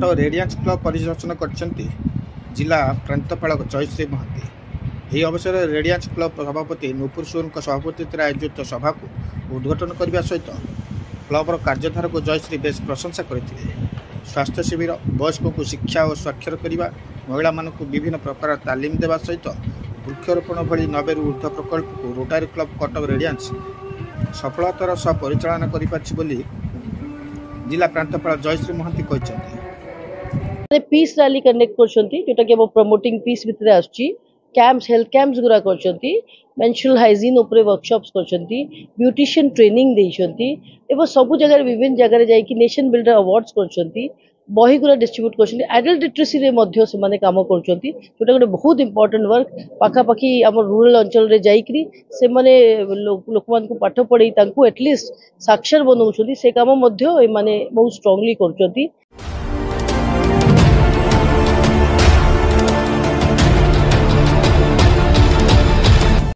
Cuttack radiance club परिदर्शन करछंती जिला प्रांतपाल जयश्री महांती। यह अवसर में रेडियंस क्लब सभापति नुपुर सुर सभापति आयोजित सभा को उद्घाटन करने सहित क्लबर कार्यधारा को जयश्री बेस प्रशंसा करते। स्वास्थ्य शिविर, वयस्कों को शिक्षा और साक्षर करने, महिला मानक विभिन्न प्रकार तालीम देवा सहित वृक्षरोपण भली 90 ऊर्ध्व प्रकल्प को रोटारी क्लब कटक रेडियंस सफलतार सह परिचालन कर जिला प्रांतपाल जयश्री महांती कहते। पीस रैली कनेक्ट जोटा कि प्रमोटिंग पीस भितर आसुची कैंप्स हेल्थ कैंप्स गुरा करछंती, मेंस्ट्रुअल हाइजीन ऊपर वर्कशॉप्स करछंती, ब्यूटिशियन ट्रेनिंग देछंती एवं सब जगह विभिन्न जगह जाई कि नेशन बिल्डर अवार्ड्स करछंती, बही गुरा डिस्ट्रीब्यूट करछंती, एडल्ट लिटरेसी रे मध्य से माने काम करछंती जोटा गोटे बहुत इंपोर्टेंट वर्क। पाखा पाखी हमर रूरल अंचल रे जाईकरी से माने लोक मान को पाठ पढ़ई तांको एटलीस्ट साक्षर बनौछंती, से काम मध्य ए माने बहुत स्ट्रांगली करछंती।